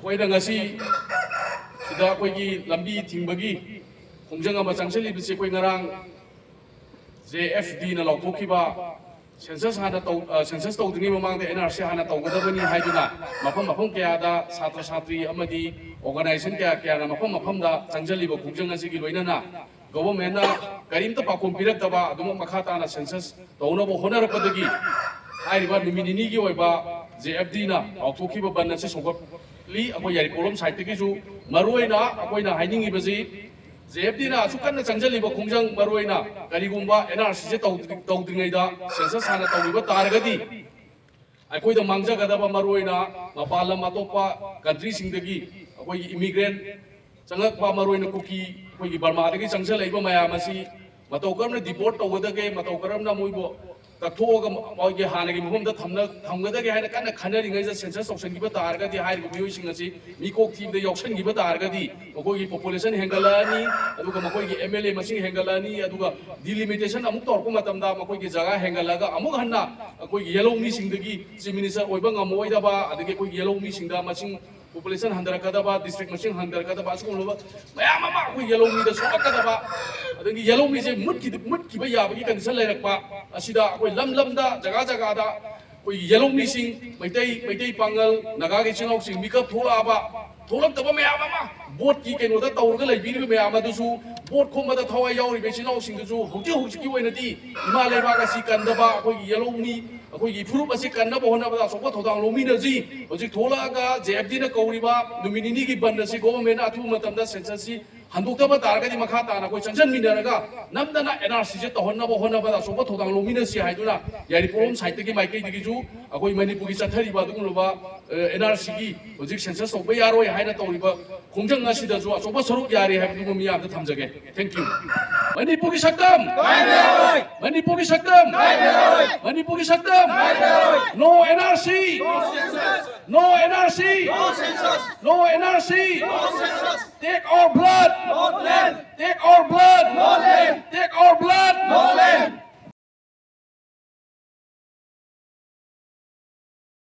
ꯑꯩꯈꯣꯏꯅ ꯉꯁꯤ ꯁꯤꯗ ꯑꯩꯈꯣꯏꯒꯤ ꯂꯝꯕꯤ ꯊꯤꯡꯕꯒꯤ ꯈꯣꯡꯖꯪ ꯑꯃ ꯆꯪꯁꯤꯜꯂꯤꯕꯁꯤ ꯑꯩꯈꯣꯏ ꯉꯔꯥꯡ JFDꯅ ꯂꯥꯎꯊꯣꯛꯈꯤꯕ ꯁꯦꯟꯁꯁ ꯇꯧꯗ꯭ꯔꯤꯉꯩ ꯃꯃꯥꯡꯗ NRC ꯍꯥꯟꯅ ꯇꯧꯒꯗꯕꯅꯤ ꯍꯥꯏꯗꯨꯅ ꯃꯐꯝ ꯀꯌꯥꯗ ꯁꯥꯇ꯭ꯔ ꯁꯥꯇ꯭ꯔꯤ ꯑꯃꯗꯤ ꯑꯣꯔꯒꯅꯥꯏꯖꯦꯁꯟ ꯀꯌꯥꯅ ꯃꯐꯝꯗ ꯆꯪꯁꯤꯜꯂꯤꯕ ꯈꯣꯡꯖꯪ ꯑꯁꯤꯒꯤ ꯂꯣꯏꯅꯅ ꯒꯣꯚꯔꯟꯃꯦꯟꯠꯅ ꯀꯔꯤꯝꯇ ꯄꯥꯎꯈꯨꯝ ꯄꯤꯔꯛꯇꯕ ꯑꯗꯨꯃꯛ ꯃꯈꯥ ꯇꯥꯅ ꯁꯦꯟꯁꯁ ꯇꯧꯅꯕ ꯍꯣꯠꯅꯔꯛꯄꯗꯒꯤ ꯍꯥꯏꯔꯤꯕ ꯅꯨꯃꯤꯠ ꯅꯤꯅꯤꯒꯤ ꯑꯣꯏꯕ JFDꯅ ꯂꯥꯎꯊꯣꯛꯈꯤꯕ ꯕꯟ ꯑꯁꯤ ꯁꯧꯒꯠꯂꯤ ꯑꯩꯈꯣꯏ ꯌꯥꯏꯔꯤꯄꯣꯛꯂꯣꯝ ꯁꯥꯏꯠꯇꯒꯤꯁꯨ ꯃꯔꯨꯑꯣꯏꯅ ꯑꯩꯈꯣꯏꯅ ꯍꯥꯏꯅꯤꯡꯉꯤꯕꯁꯤ JFDꯅ ꯑꯁꯨꯛ ꯀꯟꯅ ꯆꯪꯁꯤꯜꯂꯤꯕ ꯈꯣꯡꯖꯪ ꯃꯔꯨꯑꯣꯏꯅ ꯀꯔꯤꯒꯨꯝꯕ NRCꯁꯦ ꯇꯧꯗ꯭ꯔꯤꯉꯩꯗ ꯁꯦꯟꯁꯁ ꯍꯥꯟꯅ ꯇꯧꯕꯤꯕ ꯇꯥꯔꯒꯗꯤ ꯑꯩꯈꯣꯏꯗ ꯃꯥꯡꯖꯒꯗꯕ ꯃꯔꯨꯑꯣꯏꯅ ꯃꯄꯥꯟ ꯂꯝ ꯑꯇꯣꯞꯄ ꯀꯟꯇ꯭ꯔꯤꯁꯤꯡꯗꯒꯤ ꯑꯩꯈꯣꯏꯒꯤ ꯏꯃꯤꯒ꯭ꯔꯦꯟ ꯆꯪꯂꯛꯄ ꯃꯔꯨꯑꯣꯏꯅ ꯀꯨꯀꯤ ꯑꯩꯈꯣꯏꯒꯤ ꯕꯔꯃꯥꯗꯒꯤ ꯆꯪꯁꯤꯜꯂꯛꯏꯕ ꯃꯌꯥꯝ ꯑꯁꯤ ꯃꯇꯧ ꯀꯔꯝꯅ ꯗꯤꯄꯣꯔꯠ ꯇꯧꯒꯗꯒꯦ ꯃꯇꯧ ꯀꯔꯝꯅ ꯃꯣꯏꯕꯨ ꯀꯛꯊꯣꯛꯑꯒ ꯃꯣꯏꯒꯤ ꯍꯥꯟꯅꯒꯤ ꯃꯐꯝꯗ ꯊꯝꯒꯗꯒꯦ ꯍꯥꯏꯅ ꯀꯟꯅ ꯈꯟꯅꯔꯤꯉꯩꯗ ꯁꯦꯟꯁꯁ ꯇꯧꯁꯟꯈꯤꯕ ꯇꯥꯔꯒꯗꯤ ꯍꯥꯏꯔꯤꯕ ꯃꯤꯑꯣꯏꯁꯤꯡ ꯑꯁꯤ ꯃꯤꯀꯣꯛ ꯊꯤꯕꯗ ꯌꯥꯎꯁꯟꯈꯤꯕ ꯇꯥꯔꯒꯗꯤ ꯃꯈꯣꯏꯒꯤ ꯄꯣꯄꯨꯂꯦꯁꯟ ꯍꯦꯟꯒꯠꯂꯛꯑꯅꯤ ꯑꯗꯨꯒ ꯃꯈꯣꯏꯒꯤ MLA ꯃꯁꯤꯡ ꯍꯦꯟꯒꯠꯂꯛꯑꯅꯤ ꯑꯗꯨꯒ ꯗꯤꯂꯤꯃꯤꯇꯦꯁꯟ ꯑꯃꯨꯛ ꯇꯧꯔꯛꯄ ꯃꯇꯝꯗ ꯃꯈꯣꯏꯒꯤ ꯖꯒꯥ ꯍꯦꯟꯒꯠꯂꯒ ꯑꯃꯨꯛ ꯍꯟꯅ ꯑꯩꯈꯣꯏꯒꯤ ꯌꯦꯜꯂꯧ ꯃꯤꯁꯤꯡꯗꯒꯤ ꯆꯤꯐ ꯃꯤꯅꯤꯁꯇꯔ ꯑꯣꯏꯕ ꯉꯝꯃꯣꯏꯗꯕ ꯑꯗꯒꯤ ꯑꯩꯈꯣꯏꯒꯤ ꯌꯦꯜꯂꯧ ꯃꯤꯁꯤꯡꯗ ꯃꯁꯤꯡ population handarakadaba district machine handarakadaba asukuluba mayam ama akoi yellow mi da sokakadaba adagi yellow mi je mutkiba yabagi condition lairakpa asida akoi lam da jaga da koi yellow mi sing maitai pangal naga ge chinok sing mikap tholak taba mayam ama vote ki keno da tawrga laibiri mayam adusu vote khomba da thawai yauri be chinok sing du hauji ki oinadi himalaya ba ga si kandaba akoi yellow mi ꯑꯩꯈꯣꯏꯒꯤ ꯐꯨꯔꯨꯞ ꯑꯁꯤ ꯀꯟꯅꯕ ꯍꯣꯠꯅꯕꯗ ꯑꯆꯧꯕ ꯊꯧꯗꯥꯡ ꯂꯧꯃꯤꯟꯅꯁꯤ ꯍꯧꯖꯤꯛ ꯊꯣꯛꯂꯛꯑꯒ JFDꯅ ꯀꯧꯔꯤꯕ ꯅꯨꯃꯤꯠ ꯅꯤꯅꯤꯒꯤ ꯕꯟ ꯑꯁꯤ ꯒꯣꯚꯔꯟꯃꯦꯟꯠꯅ ꯑꯊꯨꯕ ꯃꯇꯝꯗ ꯁꯦꯟꯁꯁꯁꯤ ꯍꯟꯗꯣꯛꯇꯕ ꯇꯥꯔꯒꯗꯤ ꯃꯈꯥ ꯇꯥꯅ ꯑꯩꯈꯣꯏ ꯆꯪꯁꯤꯟꯃꯤꯟꯅꯔꯒ ꯅꯝꯗꯅ NRCꯁꯦ ꯇꯧꯍꯟꯅꯕ ꯍꯣꯠꯅꯕꯗ ꯑꯆꯧꯕ ꯊꯧꯗꯥꯡ ꯂꯧꯃꯤꯟꯅꯁꯤ ꯍꯥꯏꯗꯨꯅ ꯌꯥꯏꯔꯤꯄꯣꯛꯂꯣꯝ ꯁꯥꯏꯠꯇꯒꯤ ꯃꯥꯏꯀꯩꯗꯒꯤꯁꯨ ꯑꯩꯈꯣꯏ ꯃꯅꯤꯄꯨꯔꯒꯤ ꯆꯠꯊꯔꯤꯕ ꯑꯗꯨꯒꯨꯝꯂꯕ NRCꯒꯤ ꯍꯧꯖꯤꯛ ꯁꯦꯟꯁꯁ ꯇꯧꯕ ꯌꯥꯔꯣꯏ ꯍꯥꯏꯅ ꯇꯧꯔꯤꯕ ꯈꯣꯡꯖꯪ ꯑꯁꯤꯗꯁꯨ ꯑꯆꯧꯕ ꯁꯔꯨꯛ ꯌꯥꯔꯤ ꯍꯥꯏꯕꯗꯨ ꯃꯤꯌꯥꯝꯗ ꯊꯝꯖꯒꯦ ꯊꯦꯡꯛ ꯌꯨ ꯃꯅꯤꯄꯨꯔꯒꯤ ꯁꯛꯇꯝ ꯃꯅꯤꯄꯨꯔꯒꯤ ꯁꯛꯇꯝ ꯃꯅꯤꯄꯨꯔꯒꯤ ꯁꯛꯇꯝ No NRC! No NRC! No NRC! Take our blood! Take our blood! Take our blood!